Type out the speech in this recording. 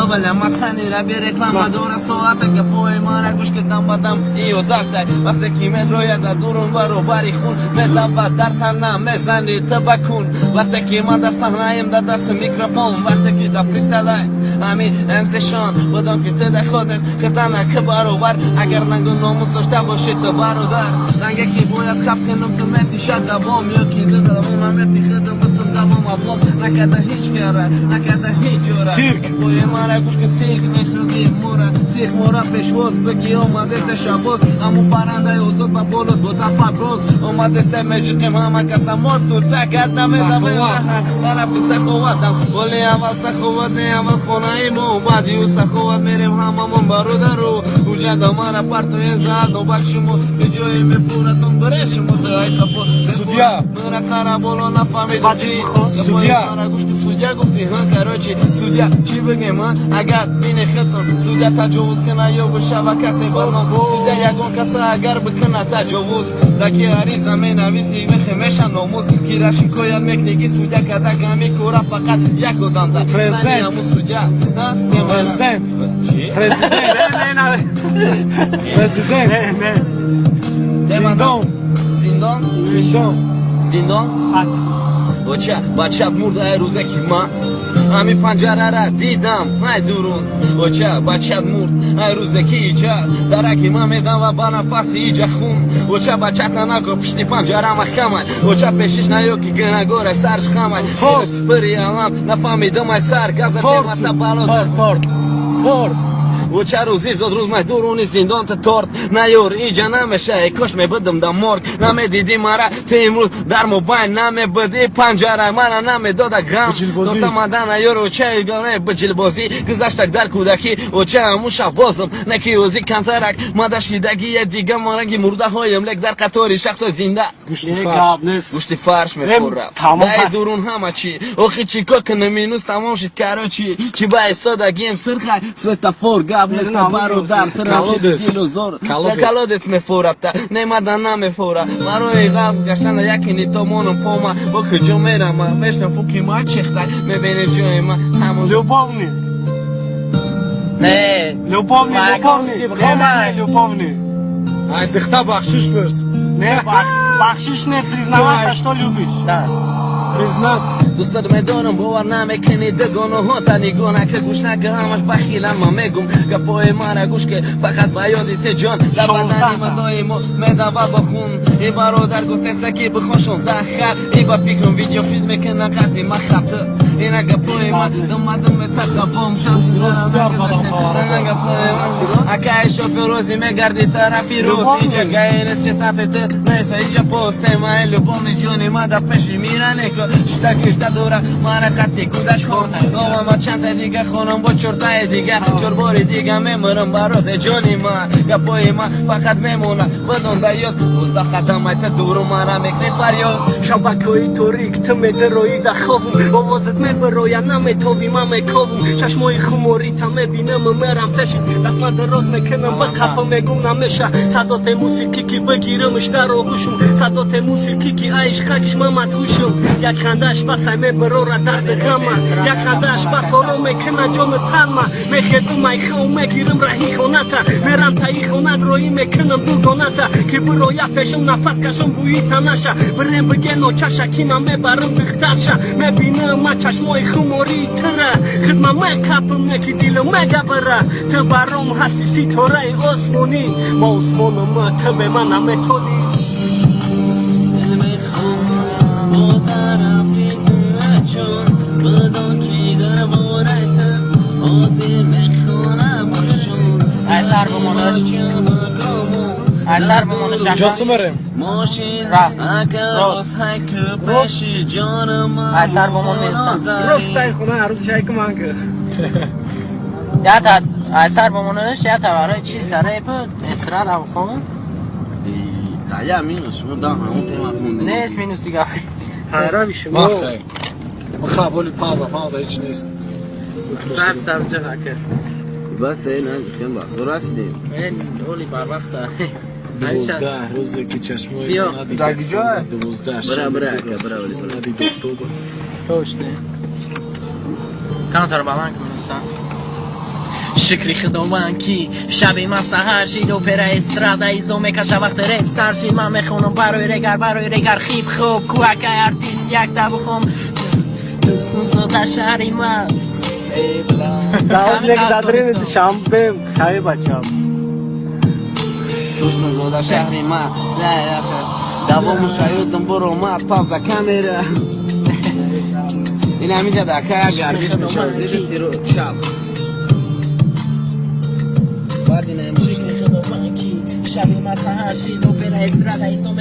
بابا لما سنی را بی رکلام دور ساعته که پای ما را گوش کردم بدم ایو دکتر وقتی که من روید دورون برو باری خون بدم و در تنم میزنی تبکون وقتی که من در صحنه‌ایم در دست میکروفون وقتی که در فریستایل همین امزشان بدان که تو در خودت خطانه که برابر اگر نگو ناموس داشته باشی تو برادر رنگه که باید خب کنم تو متی شد دوام یا که دوام متی خدمتون دوام ابوام نکده هیچ کاره نکده هیچ جوره سیرک بوی مرا گوش که سیرک نشدی مورا سیرک مورا پیشواز بگی اومده تشاباز همون پرنده اوزاد با بولد بودا پاکروز اومده سمجقیم همه کسا مرد تو تکت نمیدم طرف سخواتم ولی اول سخوات اول خونه‌ایم و بعدی و سخوات میریم هممون برادرو وجد مرا پرتوی زد و بخشمو به جای میفورتون برشمو دای کپو سودیا مرا قرابولو نفهمیدم چی سودیا مرا گوش که سودیا گفتی ها کراچی سودیا چی بگم من اگر بین خطم سودیا تجاوز کنه یا بشه و کسی برنام سودیا یکون کسی اگر بکنه تجاوز دکی هری زمین نویسی بخیمشن ناموز کی رشی کویان میکنی سودیا کده کمی کورا فقط یک دادم در پرزیدنت پرزیدنت چی؟ پرزیدنت پرزیدنت زندان زندان زندان زندان بچه مرد روزه که من همین پنجره را دیدم های دورون بچه مرد روزه که ایجا درکی من میدم و با نفسی ایجا خون بچه تنکو پشتی پنجره محکمه پیشش نیو که گنگوره سرش خمه بری علم نفهمیدم ای سر گازه دیمسته بالا تورد روزی زد روز مای دورونی زندان تورد نیور ایجا نمیشه کاش میبدم در مرگ نمیدیدی مرا تا امروز در موبایل نمیبدی پنجره من نمیداده غم دادم مدن نیور چه گونه بجلبازی گذشتک در کودکی چه همون شبازم نکی اوزی کمترک مدشیدگی دیگه مارنگی مرده هایم لک در قطاری شخص زنده گوشت فرش میخورم در دورون همه چی اوخی چیکا که نمینوز تمام شد کرا چی با استادگیم سرخه سویتافور مثل برادر ترافیک دیلوزور کلادت میفورد نمیدن نمیفوره برای قلب گشتن یکی نیتامونم پاما با کجا میرم میشتم فوکی ما چخته میبینی جای من همون любовні نه любовні ай дихта бахшиш перс не бахшиш не признавайся что любишь признат دوست میدارم باور نمیکنی دگانه ها تا نگونه که گوش نکه همش بخیلن ما میگم گپای من گوش که فقط بیادیت جان لبندنی من دایم میدم با خون ای برادر گفته سکی بخون 16 خر ای با فکرم ویدیو فیلم میکنه قطعی من خطه اینا گپای من دم تکبام شانس اینا گپای من اکای شوفروزی میگردی طرفی روز اینجا گایرس چه ساعت نیست اینجا پست ما لبون جونی ما دا پیشی میرنه که شتکش دورا من قطعی کودش خون ما چند دیگه خونم با چرتای دیگه چرباری دیگه میمرم برات جانی ما گپای من فقط میمونه بدون دیاد روز دا قدم ایت دورو مرا میکنی فریاد شبکه‌ای توریک تمدروی دا خوابم آوازت میبروی نمیتوی من میکوم چشمای خموری تا میبینم میرم تشید دست من دراز میکنم به خفا میگم نمیشه صدات موسیقی که بگیرمش در آغوشم صدات موسیقی که ایش خکش من مدهوشم یک خندش بس میبرو را درد غمه یک خندش بس آرام میکنه جان تنمه میخیزم میخوام میگیرم رهی خونتا میرم تایی خونت روی میکنم دوگانتا که برو یا پیشم نفس کشم بویی تنشه بریم بگه نوچشکی من میبرم بخترشه میبینم ما چشمای خموری تره خدمه میقبم نکی دیلم میگبره تو برام هستی ستاره آسمونی ما آسمانم تو به من نمیتونی اثر بمونه جاسو مرم اثر بمونه راستای خونه عروض شای که من که یا تا اثر بمونهش یا تا برای چیز داره بود استراد او خون یا مینوس شما دا همون تیما خونده نیست مینوس دیگه حیران شما مخابولی پازا هیچ نیست سب چه فکر بس این خیلی با درست دیم این اولی بر وقت 12 روزی که چشمای بیا. ندیده 12 برا چشمای ندیده افتوبر توش نه کانو تا رو با من کنستم شکری خداوند کی شب من سحر شید اپرا استرادا ایزو میکشه وقت رپ سر شید من میخونم برای رگر خیب خوب کوک ارتیست یک تا بخوم توسون سوتا شهری من دعوت نگدادرین شنبه خیلی بچم توسن زودا شهری من لا آخر دوامو شایدم برو مات پاوزا کامera این همینجا دکه گرمیش میشه زیر سیرو شب بعد این همینجا شکری خداوند کی شب من سحر شید اپرا استرادا ایزو